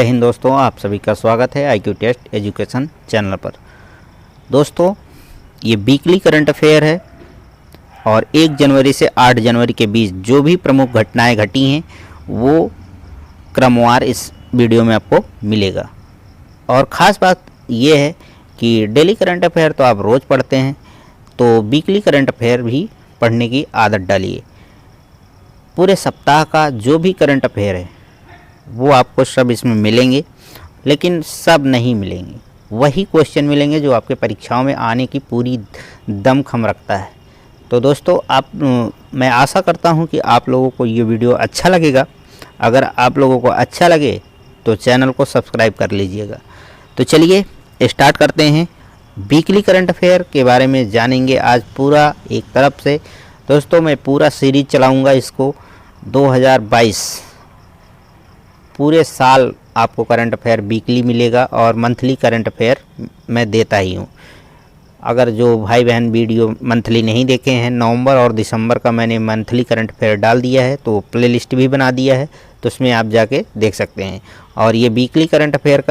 जय हिंद दोस्तों, आप सभी का स्वागत है IQ टेस्ट एजुकेशन चैनल पर। दोस्तों, ये वीकली करंट अफेयर है और 1 जनवरी से 8 जनवरी के बीच जो भी प्रमुख घटनाएं घटी हैं वो क्रमवार इस वीडियो में आपको मिलेगा। और ख़ास बात ये है कि डेली करंट अफेयर तो आप रोज़ पढ़ते हैं, तो वीकली करंट अफेयर भी पढ़ने की आदत डालिए। पूरे सप्ताह का जो भी करंट अफेयर है वो आपको सब इसमें मिलेंगे, लेकिन सब नहीं मिलेंगे। वही क्वेश्चन मिलेंगे जो आपके परीक्षाओं में आने की पूरी दमखम रखता है। तो दोस्तों, मैं आशा करता हूं कि आप लोगों को ये वीडियो अच्छा लगेगा। अगर आप लोगों को अच्छा लगे तो चैनल को सब्सक्राइब कर लीजिएगा। तो चलिए स्टार्ट करते हैं। वीकली करंट अफेयर के बारे में जानेंगे आज पूरा एक तरफ से। दोस्तों, मैं पूरा सीरीज चलाऊँगा इसको 2022 पूरे साल आपको करंट अफेयर वीकली मिलेगा और मंथली करंट अफेयर मैं देता ही हूँ। अगर जो भाई बहन वीडियो मंथली नहीं देखे हैं, नवंबर और दिसंबर का मैंने मंथली करंट अफेयर डाल दिया है, तो प्लेलिस्ट भी बना दिया है, तो उसमें आप जाके देख सकते हैं। और ये वीकली करंट अफेयर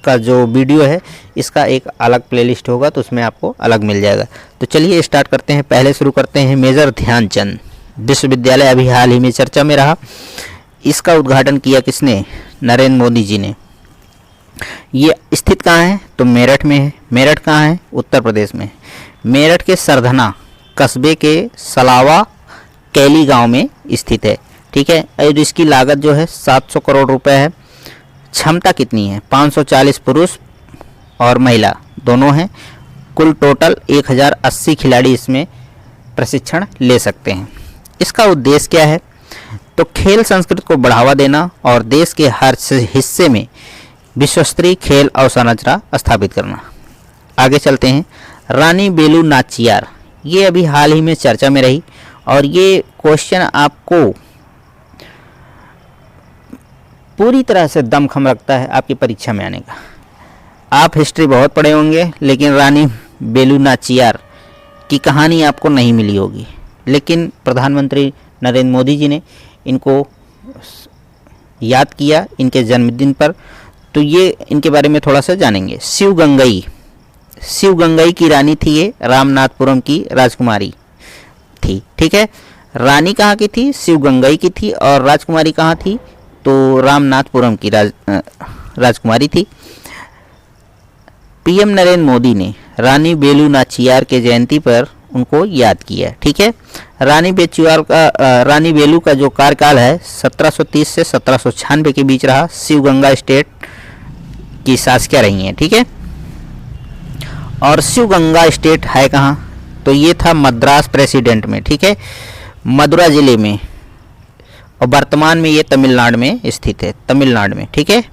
का जो वीडियो है इसका एक अलग प्लेलिस्ट होगा, तो उसमें आपको अलग मिल जाएगा। तो चलिए स्टार्ट करते हैं। पहले शुरू करते हैं मेजर ध्यानचंद विश्वविद्यालय। अभी हाल ही में चर्चा में रहा। इसका उद्घाटन किया किसने? नरेंद्र मोदी जी ने। ये स्थित कहाँ है? तो मेरठ में है। मेरठ कहाँ है? उत्तर प्रदेश में। मेरठ के सरधना कस्बे के सलावा कैली गांव में स्थित है। ठीक है। और इसकी लागत जो है 700 करोड़ रुपए है। क्षमता कितनी है? 540 पुरुष और महिला दोनों हैं। कुल टोटल 1080 खिलाड़ी इसमें प्रशिक्षण ले सकते हैं। इसका उद्देश्य क्या है? तो खेल संस्कृति को बढ़ावा देना और देश के हर हिस्से में विश्वस्तरीय खेल अवसंरचना स्थापित करना। आगे चलते हैं। रानी बेलू नाचियार, ये अभी हाल ही में चर्चा में रही और ये क्वेश्चन आपको पूरी तरह से दमखम रखता है आपकी परीक्षा में आने का। आप हिस्ट्री बहुत पढ़े होंगे, लेकिन रानी बेलू नाचियार की कहानी आपको नहीं मिली होगी। लेकिन प्रधानमंत्री नरेंद्र मोदी जी ने इनको याद किया इनके जन्मदिन पर, तो ये इनके बारे में थोड़ा सा जानेंगे। शिवगंगई की रानी थी ये, रामनाथपुरम की राजकुमारी थी। ठीक है। रानी कहाँ की थी? शिवगंगई की थी। और राजकुमारी कहाँ थी? तो रामनाथपुरम की राजकुमारी थी। पीएम नरेंद्र मोदी ने रानी बेलू नाचियार के जयंती पर उनको याद किया। ठीक है। रानी बेलू का जो कार्यकाल है 1730 से 1796 के बीच रहा। शिवगंगा स्टेट की शासकिया रही हैं। ठीक है। और शिवगंगा स्टेट है कहाँ? तो ये था मद्रास प्रेसिडेंट में। ठीक है। मदुरा जिले में, और वर्तमान में ये तमिलनाडु में स्थित है। तमिलनाडु में। ठीक है।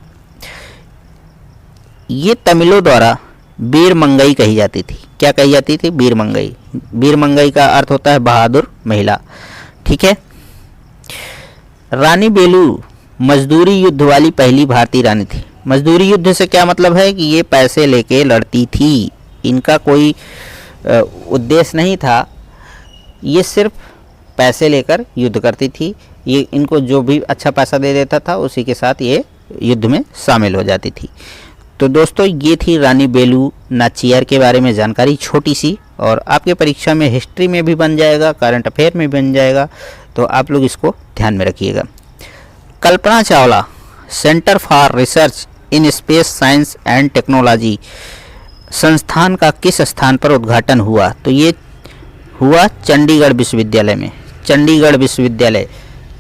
ये तमिलों द्वारा वीरमंगई कही जाती थी। क्या कही जाती थी? वीरमंगई। वीरमंगई का अर्थ होता है बहादुर महिला। ठीक है। रानी बेलू मजदूरी युद्ध वाली पहली भारतीय रानी थी। मजदूरी युद्ध से क्या मतलब है कि ये पैसे लेके लड़ती थी। इनका कोई उद्देश्य नहीं था, ये सिर्फ पैसे लेकर युद्ध करती थी। ये इनको जो भी अच्छा पैसा दे देता था उसी के साथ ये युद्ध में शामिल हो जाती थी। तो दोस्तों, ये थी रानी बेलू नाचियार के बारे में जानकारी, छोटी सी, और आपके परीक्षा में हिस्ट्री में भी बन जाएगा, करंट अफेयर में बन जाएगा, तो आप लोग इसको ध्यान में रखिएगा। Kalpana Chawla centre for research in space science and technology संस्थान का किस स्थान पर उद्घाटन हुआ? तो ये हुआ चंडीगढ़ विश्वविद्यालय में। चंडीगढ़ विश्वविद्यालय।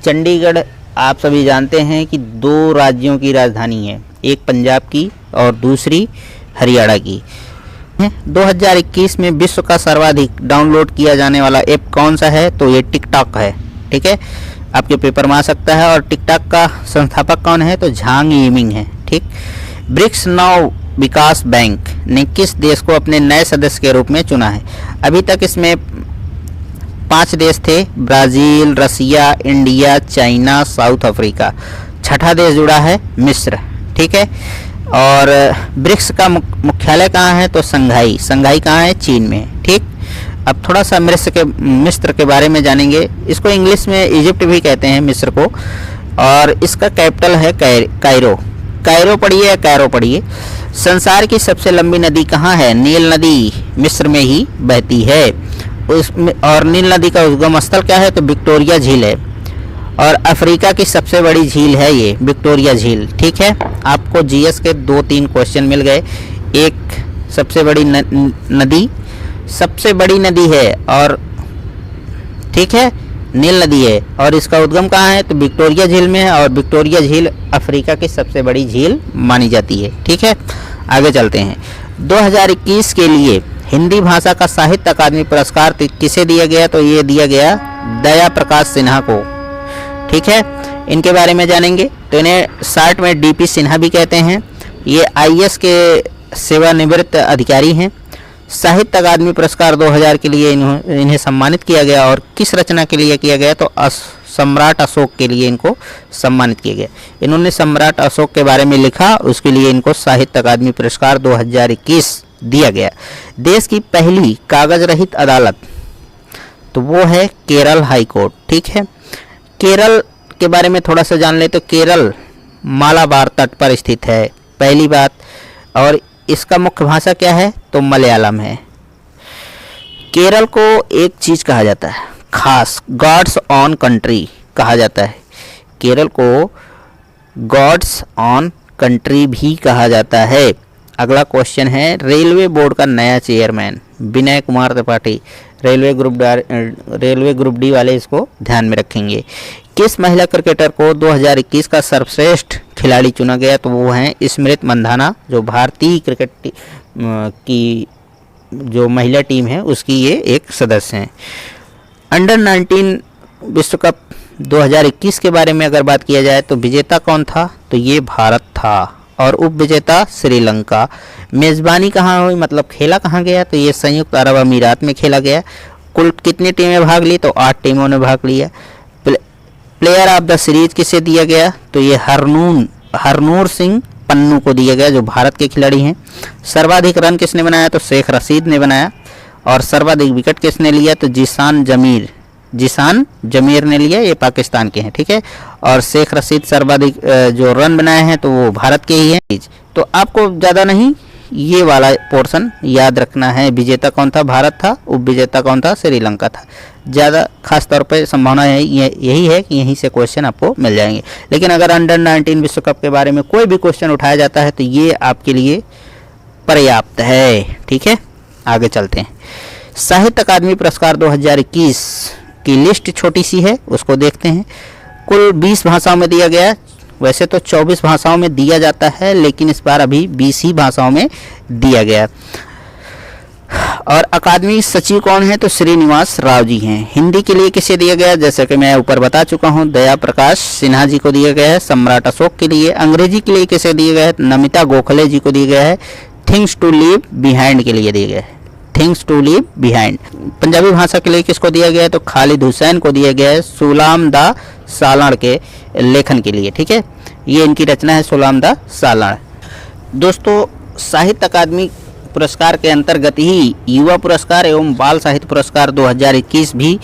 चंडीगढ़ आप सभी जानते हैं कि 2 राज्यों की राजधानी है, एक पंजाब की और दूसरी हरियाणा की। 2021 में विश्व का सर्वाधिक डाउनलोड किया जाने वाला ऐप कौन सा है? तो ये टिकटॉक है। ठीक है। आपके पेपर में आ सकता है। और टिकटॉक का संस्थापक कौन है? तो झांग यिमिंग है। ठीक। ब्रिक्स नव विकास बैंक ने किस देश को अपने नए सदस्य के रूप में चुना है? अभी तक इसमें 5 देश थे, ब्राज़ील, रसिया, इंडिया, चाइना, साउथ अफ्रीका। छठा देश जुड़ा है मिस्र। ठीक है। और ब्रिक्स का मुख्यालय कहाँ है? तो संघाई। संघाई कहाँ है? चीन में। ठीक। अब थोड़ा सा मिस्र के बारे में जानेंगे। इसको इंग्लिश में इजिप्ट भी कहते हैं मिस्र को। और इसका कैपिटल है कायरो। कायरो पढ़िए या कैरो पढ़िए। संसार की सबसे लंबी नदी कहाँ है? नील नदी मिस्र में ही बहती है उसमें। और नील नदी का उद्गम स्थल क्या है? तो विक्टोरिया झील है। और अफ्रीका की सबसे बड़ी झील है ये विक्टोरिया झील। ठीक है, आपको जीएस के 2-3 क्वेश्चन मिल गए। एक सबसे बड़ी नदी, सबसे बड़ी नदी है और ठीक है नील नदी है, और इसका उद्गम कहाँ है? तो विक्टोरिया झील में है, और विक्टोरिया झील अफ्रीका की सबसे बड़ी झील मानी जाती है। ठीक है, आगे चलते हैं। 2021 के लिए हिंदी भाषा का साहित्य अकादमी पुरस्कार किसे दिया गया? तो ये दिया गया दया प्रकाश सिन्हा को। ठीक है, इनके बारे में जानेंगे। तो इन्हें शॉर्ट में डीपी सिन्हा भी कहते हैं। ये आईएएस के सेवानिवृत्त अधिकारी हैं। साहित्य अकादमी पुरस्कार 2000 के लिए इन्हें सम्मानित किया गया। और किस रचना के लिए किया गया? तो सम्राट अशोक के लिए इनको सम्मानित किया गया। इन्होंने सम्राट अशोक के बारे में लिखा, उसके लिए इनको साहित्य अकादमी पुरस्कार 2021 दिया गया। देश की पहली कागज रहित अदालत तो वो है केरल हाई कोर्ट। ठीक है, केरल के बारे में थोड़ा सा जान ले तो केरल मालाबार तट पर स्थित है, पहली बात। और इसका मुख्य भाषा क्या है? तो मलयालम है। केरल को एक चीज़ कहा जाता है खास, गॉड्स ऑन कंट्री कहा जाता है। केरल को गॉड्स ऑन कंट्री भी कहा जाता है। अगला क्वेश्चन है, रेलवे बोर्ड का नया chairman Vinay Kumar Tripathi. Railway group D वाले इसको ध्यान में रखेंगे। किस महिला क्रिकेटर को 2021 का सर्वश्रेष्ठ खिलाड़ी चुना गया? तो वो हैं स्मृति मंधाना, जो भारतीय क्रिकेट की जो महिला टीम है उसकी ये एक सदस्य हैं। अंडर 19 विश्व कप 2021 के बारे में अगर बात किया जाए तो विजेता कौन था? तो ये भारत था और उप विजेता श्रीलंका। मेज़बानी कहाँ हुई, मतलब खेला कहाँ गया? तो ये संयुक्त अरब अमीरात में खेला गया। कुल कितनी टीमें भाग ली? तो 8 टीमों ने भाग लिया। प्लेयर ऑफ द सीरीज किसे दिया गया? तो ये हरनूर सिंह पन्नू को दिया गया, जो भारत के खिलाड़ी हैं। सर्वाधिक रन किसने बनाया? तो शेख रशीद ने बनाया। और सर्वाधिक विकेट किसने लिया? तो जिसान जमीर ने लिया, ये पाकिस्तान के हैं। ठीक है, और शेख रशीद सर्वाधिक जो रन बनाए हैं तो वो भारत के ही हैं। तो आपको ज़्यादा नहीं ये वाला पोर्शन याद रखना है। विजेता कौन था? भारत था। उप विजेता कौन था? श्रीलंका था। ज़्यादा खास तौर पे संभावना यही है कि यहीं से क्वेश्चन आपको मिल जाएंगे। लेकिन अगर अंडर 19 विश्व कप के बारे में कोई भी क्वेश्चन उठाया जाता है तो ये आपके लिए पर्याप्त है। ठीक है, आगे चलते हैं। साहित्य अकादमी पुरस्कार 2021 की लिस्ट छोटी सी है, उसको देखते हैं। कुल 20 भाषाओं में दिया गया। वैसे तो 24 भाषाओं में दिया जाता है, लेकिन इस बार अभी 20 ही भाषाओं में दिया गया। और अकादमी सचिव कौन है? तो श्रीनिवास राव जी हैं। हिंदी के लिए किसे दिया गया? जैसे कि मैं ऊपर बता चुका हूं, दया प्रकाश सिन्हा जी को दिया गया है। सम्राट अशोक के लिए। अंग्रेजी के लिए किसे दिया गया है? नमिता गोखले जी को दिया गया है। थिंग्स टू लीव बिहाइंड के लिए दिया गया है। Things to leave behind. Punjabi भाषा के लिए किसको दिया गया है? तो खालिद हुसैन को दिया गया है, सुलाम दा सालाण के लेखन के लिए। ठीक है, ये इनकी रचना है, सुलाम दा सालाण। दोस्तों, साहित्य अकादमी पुरस्कार के अंतर्गत ही युवा पुरस्कार एवं बाल साहित्य पुरस्कार 2021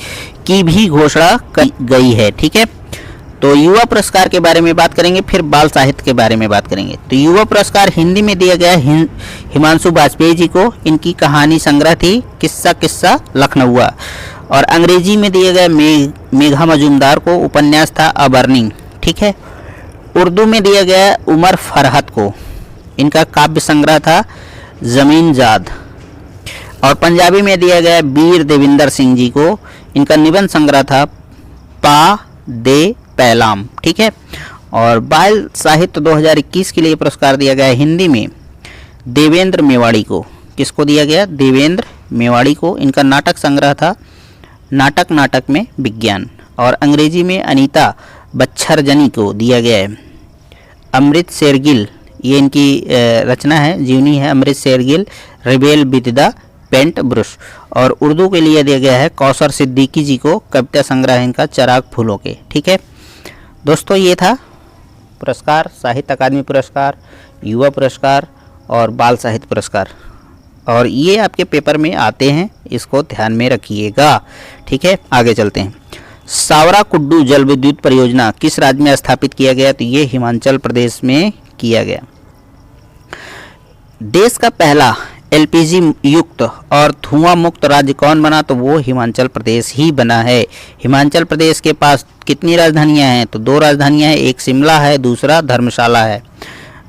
की भी घोषणा की गई है। ठीक है, तो युवा पुरस्कार के बारे में बात करेंगे, फिर बाल साहित्य के बारे में बात करेंगे। तो युवा पुरस्कार हिंदी में दिया गया हिमांशु वाजपेयी जी को। इनकी कहानी संग्रह थी किस्सा लखनऊआ। और अंग्रेजी में दिया गया मेघा मजुमदार को। उपन्यास था अ बर्निंग। ठीक है, उर्दू में दिया गया उमर फरहत को। इनका काव्य संग्रह था ज़मीन जाद। और पंजाबी में दिया गया वीर देविंदर सिंह जी को। इनका निबंध संग्रह था पा दे पैलाम। ठीक है, और बाल साहित्य 2021 के लिए पुरस्कार दिया गया हिंदी में देवेंद्र मेवाड़ी को। किसको दिया गया? देवेंद्र मेवाड़ी को। इनका नाटक संग्रह था नाटक में विज्ञान। और अंग्रेजी में अनीता बच्छरजनी को दिया गया है अमृत शेरगिल, ये इनकी रचना है, जीवनी है। Amrit Shergil rebel with the paint brush. और उर्दू के लिए दिया गया है कौसर सिद्दीकी जी को। कविता संग्रह इनका चराग फूलों के। ठीक है दोस्तों, ये था पुरस्कार, साहित्य अकादमी पुरस्कार, युवा पुरस्कार और बाल साहित्य पुरस्कार। और ये आपके पेपर में आते हैं, इसको ध्यान में रखिएगा। ठीक है, आगे चलते हैं। सावरा कुड्डू जल विद्युत परियोजना किस राज्य में स्थापित किया गया? तो ये हिमाचल प्रदेश में किया गया। देश का पहला एलपीजी युक्त और धुआं मुक्त राज्य कौन बना? तो वो हिमाचल प्रदेश ही बना है। हिमाचल प्रदेश के पास कितनी राजधानियां हैं? तो 2 राजधानियां हैं, एक शिमला है, दूसरा धर्मशाला है।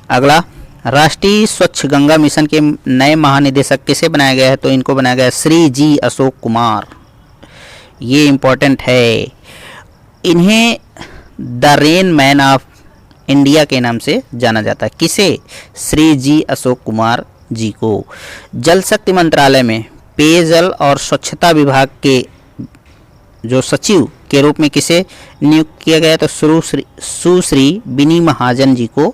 अगला, राष्ट्रीय स्वच्छ गंगा मिशन के नए महानिदेशक किसे बनाया गया है? तो इनको बनाया गया श्री जी अशोक कुमार। ये इम्पोर्टेंट है। इन्हें the rain man of India के नाम से जाना जाता है। किसे? श्री जी अशोक कुमार जी को। जल शक्ति मंत्रालय में पेयजल और स्वच्छता विभाग के जो सचिव के रूप में किसे नियुक्त किया गया? तो सुश्री बिनी महाजन जी को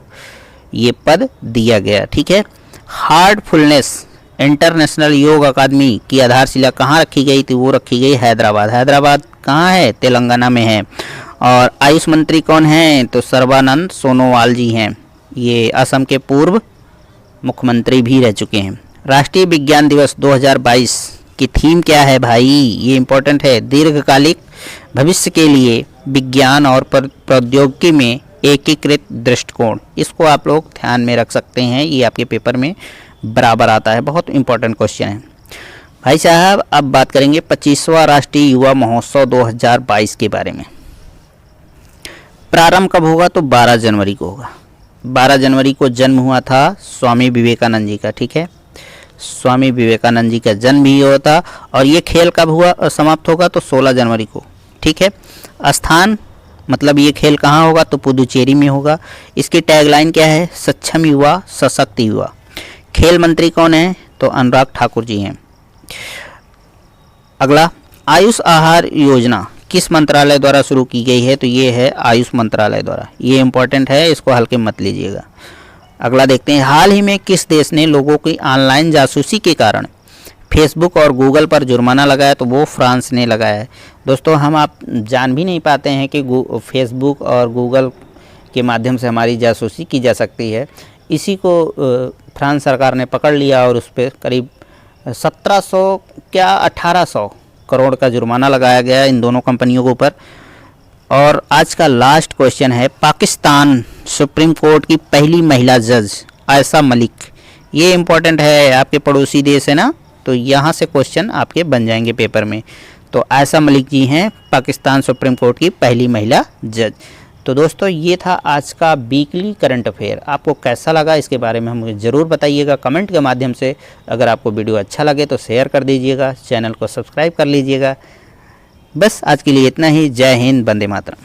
ये पद दिया गया। ठीक है। हार्टफुलनेस इंटरनेशनल योग अकादमी की आधारशिला कहाँ रखी गई थी? वो रखी गई हैदराबाद। हैदराबाद कहाँ है? तेलंगाना में है। और आयुष मंत्री कौन हैं? तो सर्बानंद सोनोवाल जी हैं। ये असम के पूर्व मुख्यमंत्री भी रह चुके हैं। राष्ट्रीय विज्ञान दिवस 2022 की थीम क्या है भाई? ये इम्पोर्टेंट है। दीर्घकालिक भविष्य के लिए विज्ञान और प्रौद्योगिकी में एकीकृत दृष्टिकोण। इसको आप लोग ध्यान में रख सकते हैं, ये आपके पेपर में बराबर आता है, बहुत इंपॉर्टेंट क्वेश्चन है भाई साहब। अब बात करेंगे 25वां राष्ट्रीय युवा महोत्सव 2022 के बारे में। प्रारंभ कब होगा? तो 12 जनवरी को होगा। 12 जनवरी को जन्म हुआ था स्वामी विवेकानंद जी का। ठीक है, स्वामी विवेकानंद जी का जन्म भी हुआ था। और ये खेल कब हुआ समाप्त होगा? तो 16 जनवरी को। ठीक है। स्थान मतलब ये खेल कहाँ होगा? तो पुदुचेरी में होगा। इसकी टैगलाइन क्या है? सक्षम युवा सशक्त युवा। खेल मंत्री कौन है? तो अनुराग ठाकुर जी हैं। अगला, आयुष आहार योजना किस मंत्रालय द्वारा शुरू की गई है? तो ये है आयुष मंत्रालय द्वारा। ये इंपॉर्टेंट है, इसको हल्के मत लीजिएगा। अगला देखते हैं, हाल ही में किस देश ने लोगों की ऑनलाइन जासूसी के कारण फेसबुक और गूगल पर जुर्माना लगाया? तो वो फ्रांस ने लगाया है। दोस्तों, हम आप जान भी नहीं पाते हैं कि फेसबुक और गूगल के माध्यम से हमारी जासूसी की जा सकती है। इसी को फ्रांस सरकार ने पकड़ लिया और उस पर करीब 1700 क्या 1800 करोड़ का जुर्माना लगाया गया इन दोनों कंपनियों के ऊपर। और आज का लास्ट क्वेश्चन है, पाकिस्तान सुप्रीम कोर्ट की पहली महिला जज आयशा मलिक। ये इम्पोर्टेंट है, आपके पड़ोसी देश है ना, तो यहाँ से क्वेश्चन आपके बन जाएंगे पेपर में। तो आयशा मलिक जी हैं पाकिस्तान सुप्रीम कोर्ट की पहली महिला जज। तो दोस्तों, ये था आज का वीकली करंट अफेयर। आपको कैसा लगा इसके बारे में हमें ज़रूर बताइएगा कमेंट के माध्यम से। अगर आपको वीडियो अच्छा लगे तो शेयर कर दीजिएगा, चैनल को सब्सक्राइब कर लीजिएगा। बस आज के लिए इतना ही। जय हिंद, वंदे मातरम।